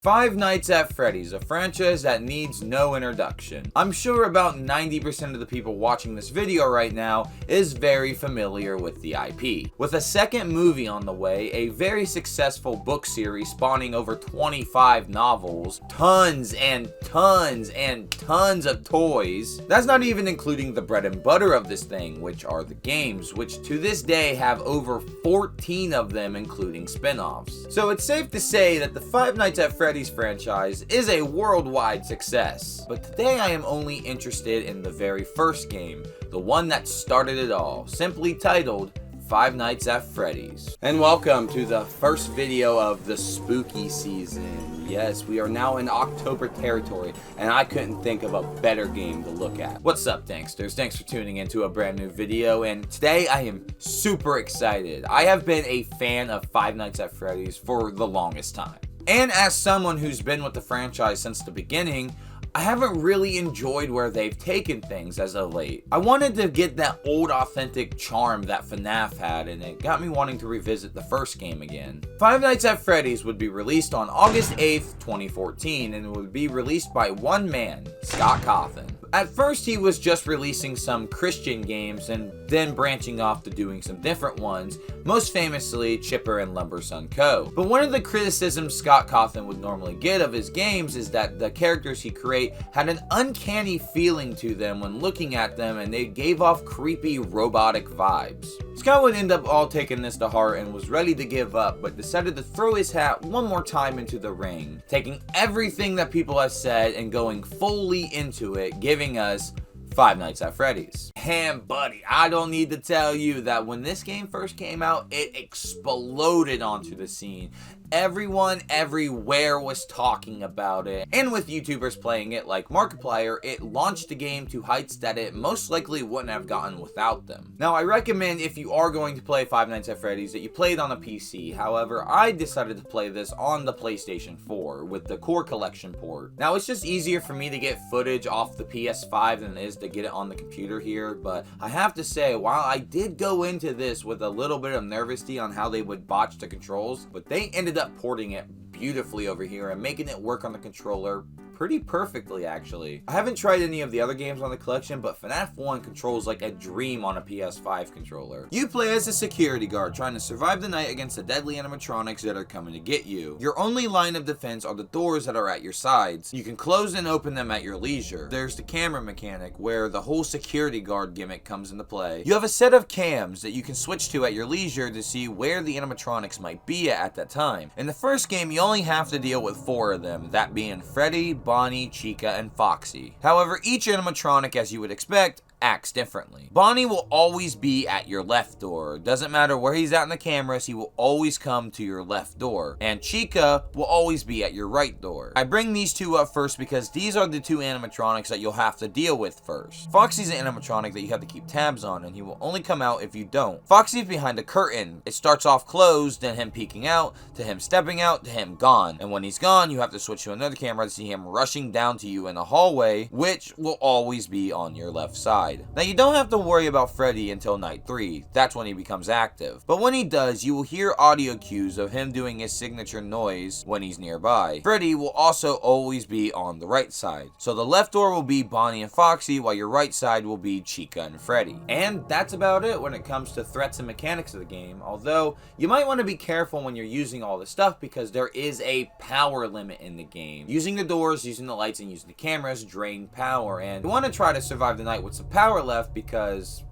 Five Nights at Freddy's, a franchise that needs no introduction. I'm sure about 90% of the people watching this video right now is very familiar with the IP. With a second movie on the way, a very successful book series spawning over 25 novels, tons and tons and tons of toys. That's not even including the bread and butter of this thing, which are the games, which to this day have over 14 of them, including spin-offs. So it's safe to say that the Five Nights at Freddy's franchise is a worldwide success. But today I am only interested in the very first game, the one that started it all, simply titled Five Nights at Freddy's. And welcome to the first video of the spooky season. Yes, we are now in October territory, and I couldn't think of a better game to look at. What's up, Danksters? Thanks for tuning into a brand new video, and today I am super excited. I have been a fan of Five Nights at Freddy's for the longest time. And as someone who's been with the franchise since the beginning, I haven't really enjoyed where they've taken things as of late. I wanted to get that old authentic charm that Fnaf had, and it got me wanting to revisit the first game again. Five Nights at Freddy's would be released on August 8th, 2014, and it would be released by one man, Scott Cawthon. At first he was just releasing some Christian games and then branching off to doing some different ones, most famously Chipper and Lumberson Co. But one of the criticisms Scott Cawthon would normally get of his games is that the characters he create had an uncanny feeling to them when looking at them, and they gave off creepy robotic vibes. Scott would end up all taking this to heart and was ready to give up, but decided to throw his hat one more time into the ring, taking everything that people have said and going fully into it, giving us Five Nights at Freddy's. And buddy, I don't need to tell you that when this game first came out, it exploded onto the scene. Everyone everywhere was talking about it, and with YouTubers playing it like Markiplier, it launched the game to heights that it most likely wouldn't have gotten without them. Now, I recommend if you are going to play Five Nights at Freddy's that you play it on a PC. However, I decided to play this on the PlayStation 4 with the Core Collection port. Now, it's just easier for me to get footage off the PS5 than it is to get it on the computer here, but I have to say, while I did go into this with a little bit of nervousty on how they would botch the controls, but they ended up porting it beautifully over here and making it work on the controller pretty perfectly, actually. I haven't tried any of the other games on the collection, but Fnaf 1 controls like a dream on a PS5 controller. You play as a security guard trying to survive the night against the deadly animatronics that are coming to get you. Your only line of defense are the doors that are at your sides. You can close and open them at your leisure. There's the camera mechanic, where the whole security guard gimmick comes into play. You have a set of cams that you can switch to at your leisure to see where the animatronics might be at that time. In the first game, you only have to deal with 4 of them, that being Freddy, Bonnie, Chica, and Foxy. However, each animatronic, as you would expect, acts differently. Bonnie will always be at your left door. Doesn't matter where he's at in the cameras, he will always come to your left door. And Chica will always be at your right door. I bring these two up first because these are the 2 animatronics that you'll have to deal with first. Foxy's an animatronic that you have to keep tabs on, and he will only come out if you don't. Foxy's behind a curtain. It starts off closed, then him peeking out, to him stepping out, to him gone. And when he's gone, you have to switch to another camera to see him rushing down to you in the hallway, which will always be on your left side. Now, you don't have to worry about Freddy until night 3. That's when he becomes active. But when he does, you will hear audio cues of him doing his signature noise when he's nearby. Freddy will also always be on the right side. So the left door will be Bonnie and Foxy, while your right side will be Chica and Freddy. And that's about it when it comes to threats and mechanics of the game, although you might want to be careful when you're using all this stuff because there is a power limit in the game. Using the doors, using the lights, and using the cameras drain power, and you want to try to survive the night with some power left because,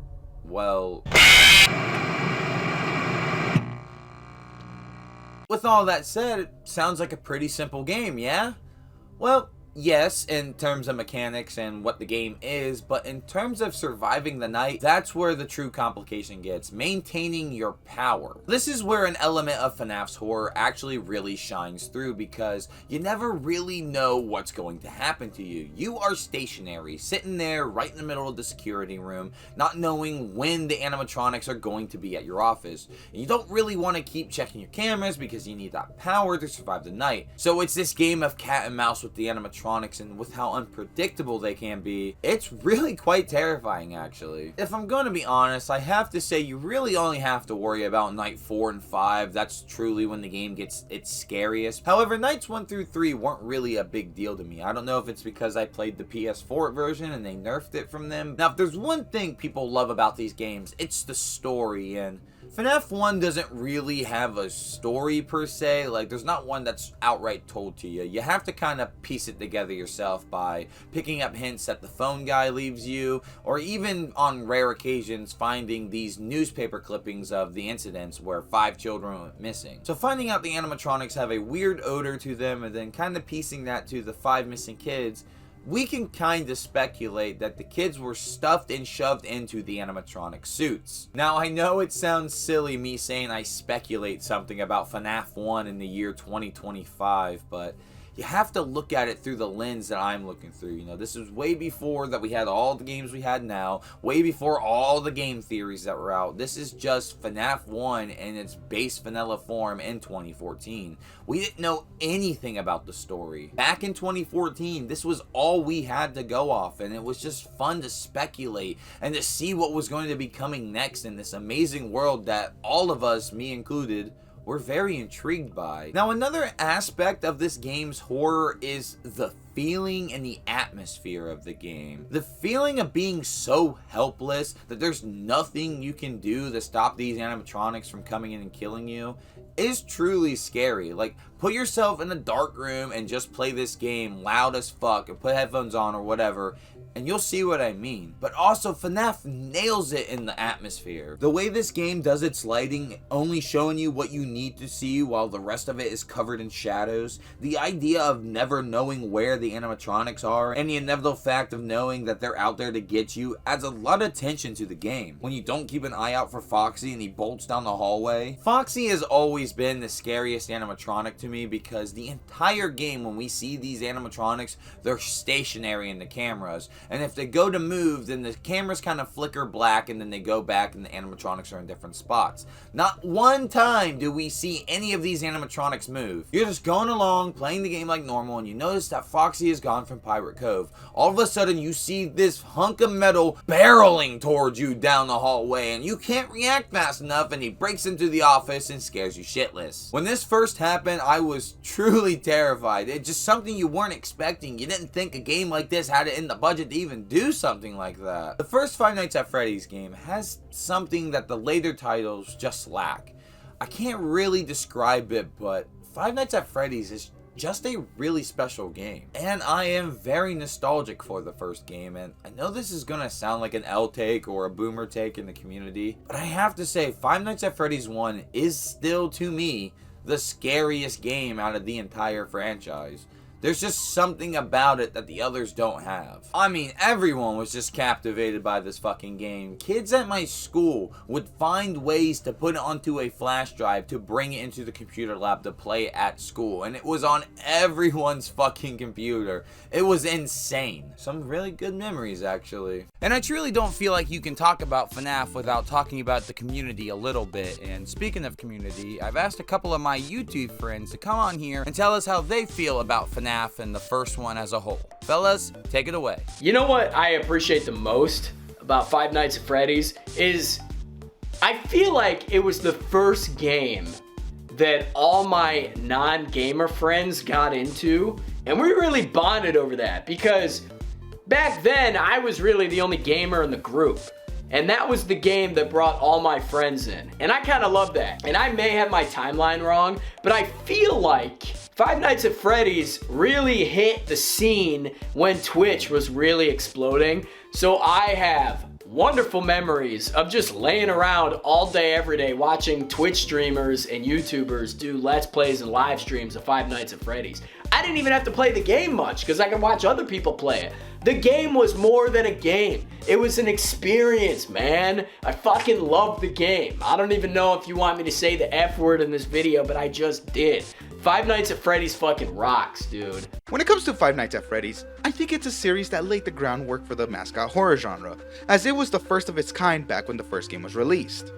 well, with all that said, it sounds like a pretty simple game, yeah? Well, yes, in terms of mechanics and what the game is, but in terms of surviving the night, that's where the true complication gets, maintaining your power. This is where an element of FNAF's horror actually really shines through because you never really know what's going to happen to you. You are stationary, sitting there right in the middle of the security room, not knowing when the animatronics are going to be at your office. And you don't really want to keep checking your cameras because you need that power to survive the night. So it's this game of cat and mouse with the animatronics animatronics and with how unpredictable they can be, it's really quite terrifying actually. If I'm going to be honest, I have to say you really only have to worry about night 4 and 5. That's truly when the game gets its scariest. However, nights 1 through 3 weren't really a big deal to me. I don't know if it's because I played the PS4 version and they nerfed it from them. Now, if there's one thing people love about these games, it's the story, and Fnaf 1 doesn't really have a story per se. Like, there's not one that's outright told to you. You have to kind of piece it together yourself by picking up hints that the phone guy leaves you, or even on rare occasions finding these newspaper clippings of the incidents where 5 children went missing. So finding out the animatronics have a weird odor to them and then kind of piecing that to the 5 missing kids, we can kind of speculate that the kids were stuffed and shoved into the animatronic suits. Now, I know it sounds silly me saying I speculate something about FNAF 1 in the year 2025, but you have to look at it through the lens that I'm looking through. You know, this was way before that we had all the games we had now, way before all the game theories that were out. This is just FNAF 1 in its base vanilla form in 2014. We didn't know anything about the story. Back in 2014, this was all we had to go off, and it was just fun to speculate and to see what was going to be coming next in this amazing world that all of us, me included, we're very intrigued by. Now, another aspect of this game's horror is the feeling and the atmosphere of the game. The feeling of being so helpless that there's nothing you can do to stop these animatronics from coming in and killing you is truly scary. Like, put yourself in a dark room and just play this game loud as fuck and put headphones on or whatever, and you'll see what I mean. But also, FNAF nails it in the atmosphere. The way this game does its lighting, only showing you what you need to see while the rest of it is covered in shadows, the idea of never knowing where the animatronics are, and the inevitable fact of knowing that they're out there to get you adds a lot of tension to the game. When you don't keep an eye out for Foxy and he bolts down the hallway. Foxy has always been the scariest animatronic to me because the entire game when we see these animatronics, they're stationary in the cameras. And if they go to move, then the cameras kind of flicker black and then they go back and the animatronics are in different spots. Not one time do we see any of these animatronics move. You're just going along, playing the game like normal, and you notice that Foxy is gone from Pirate Cove. All of a sudden, you see this hunk of metal barreling towards you down the hallway, and you can't react fast enough, and he breaks into the office and scares you shitless. When this first happened, I was truly terrified. It's just something you weren't expecting. You didn't think a game like this had it in the budget to even do something like that. The first Five Nights at Freddy's game has something that the later titles just lack. I can't really describe it, but Five Nights at Freddy's is just a really special game. And I am very nostalgic for the first game, and I know this is gonna sound like an L take or a boomer take in the community, but I have to say Five Nights at Freddy's 1 is still, to me, the scariest game out of the entire franchise. There's just something about it that the others don't have. I mean, everyone was just captivated by this fucking game. Kids at my school would find ways to put it onto a flash drive to bring it into the computer lab to play at school. And it was on everyone's fucking computer. It was insane. Some really good memories, actually. And I truly don't feel like you can talk about FNAF without talking about the community a little bit. And speaking of community, I've asked a couple of my YouTube friends to come on here and tell us how they feel about FNAF and the first one as a whole. Fellas, take it away. You know what I appreciate the most about Five Nights at Freddy's is I feel like it was the first game that all my non-gamer friends got into, and we really bonded over that because back then I was really the only gamer in the group. And that was the game that brought all my friends in. And I kind of love that. And I may have my timeline wrong, but I feel like Five Nights at Freddy's really hit the scene when Twitch was really exploding. So I have wonderful memories of just laying around all day, every day, watching Twitch streamers and YouTubers do Let's Plays and live streams of Five Nights at Freddy's. I didn't even have to play the game much because I could watch other people play it. The game was more than a game. It was an experience, man. I fucking loved the game. I don't even know if you want me to say the F word in this video, but I just did. Five Nights at Freddy's fucking rocks, dude. When it comes to Five Nights at Freddy's, I think it's a series that laid the groundwork for the mascot horror genre, as it was the first of its kind back when the first game was released.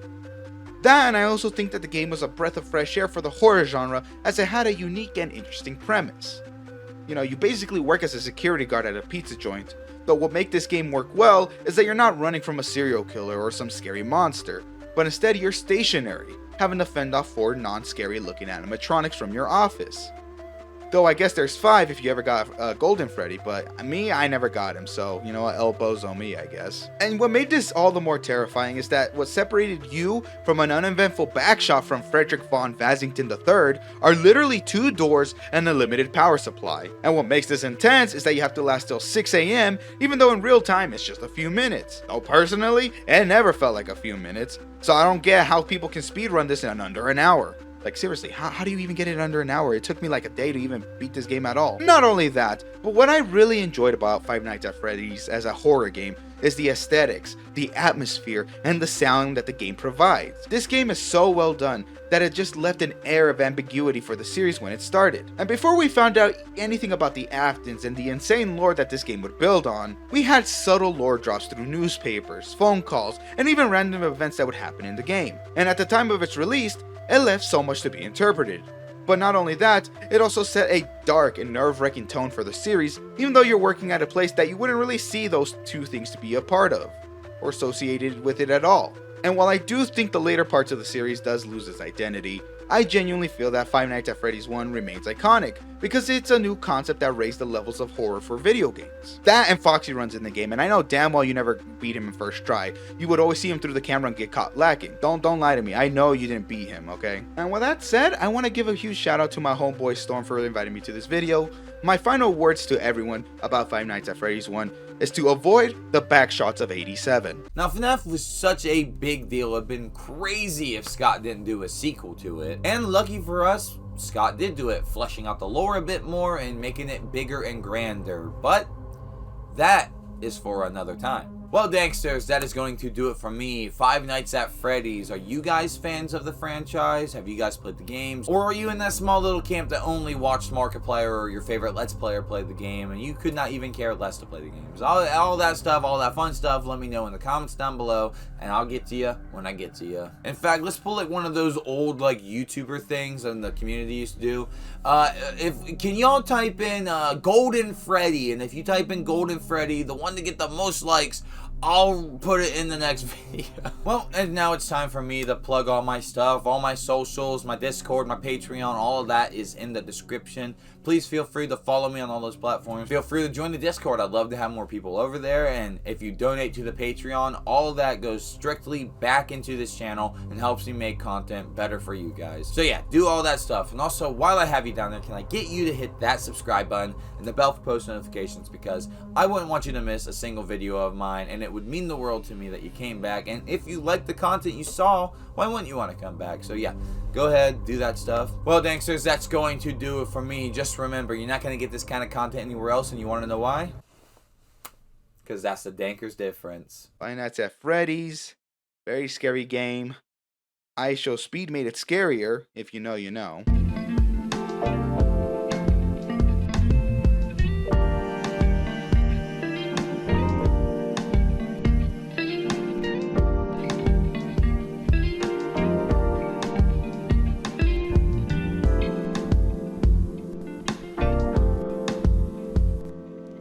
That, and I also think that the game was a breath of fresh air for the horror genre as it had a unique and interesting premise. You basically work as a security guard at a pizza joint. Though what makes this game work well is that you're not running from a serial killer or some scary monster, but instead you're stationary, having to fend off 4 non-scary looking animatronics from your office. Though I guess there's 5 if you ever got Golden Freddy, but me, I never got him, so you know what, elbows on me, I guess. And what made this all the more terrifying is that what separated you from an uneventful backshot from Frederick von Vasington III are literally 2 doors and a limited power supply. And what makes this intense is that you have to last till 6 AM, even though in real time it's just a few minutes. Though personally, it never felt like a few minutes, so I don't get how people can speedrun this in under an hour. Like seriously, how do you even get it under an hour? It took me like a day to even beat this game at all. Not only that, but what I really enjoyed about Five Nights at Freddy's as a horror game is the aesthetics, the atmosphere, and the sound that the game provides. This game is so well done that it just left an air of ambiguity for the series when it started. And before we found out anything about the Aftons and the insane lore that this game would build on, we had subtle lore drops through newspapers, phone calls, and even random events that would happen in the game. And at the time of its release, it left so much to be interpreted. But not only that, it also set a dark and nerve-wracking tone for the series, even though you're working at a place that you wouldn't really see those 2 things to be a part of, or associated with it at all. And while I do think the later parts of the series does lose its identity, I genuinely feel that Five Nights at Freddy's 1 remains iconic, because it's a new concept that raised the levels of horror for video games. That and Foxy runs in the game, and I know damn well you never beat him in first try. You would always see him through the camera and get caught lacking. Don't lie to me, I know you didn't beat him, okay? And with that said, I want to give a huge shout out to my homeboy Storm for inviting me to this video. My final words to everyone about Five Nights at Freddy's 1 is to avoid the backshots of 87. Now, Fnaf was such a big deal, it would have been crazy if Scott didn't do a sequel to it. And lucky for us, Scott did do it, fleshing out the lore a bit more and making it bigger and grander. But that is for another time. Well, Danksters, that is going to do it for me. Five Nights at Freddy's. Are you guys fans of the franchise? Have you guys played the games? Or are you in that small little camp that only watched Markiplier or your favorite Let's Player play the game and you could not even care less to play the games? All that stuff, all that fun stuff, let me know in the comments down below and I'll get to you when I get to you. In fact, let's pull like one of those old like YouTuber things in the community used to do. Can y'all type in Golden Freddy, and if you type in Golden Freddy, the one to get the most likes, I'll put it in the next video. Well, and now it's time for me to plug all my stuff, all my socials, my Discord, my Patreon, all of that is in the description. Please feel free to follow me on all those platforms. Feel free to join the Discord. I'd love to have more people over there. And if you donate to the Patreon, all of that goes strictly back into this channel and helps me make content better for you guys. So yeah, do all that stuff. And also, while I have you down there, can I get you to hit that subscribe button and the bell for post notifications, because I wouldn't want you to miss a single video of mine, and it would mean the world to me that you came back. And if you like the content you saw, why wouldn't you want to come back? So yeah, go ahead, do that stuff. Well, Danksters, that's going to do it for me. Just remember, you're not going to get this kind of content anywhere else, and you want to know why? Because that's the Dankers difference. Five Nights at Freddy's, very scary game. I Show Speed made it scarier, if you know, you know.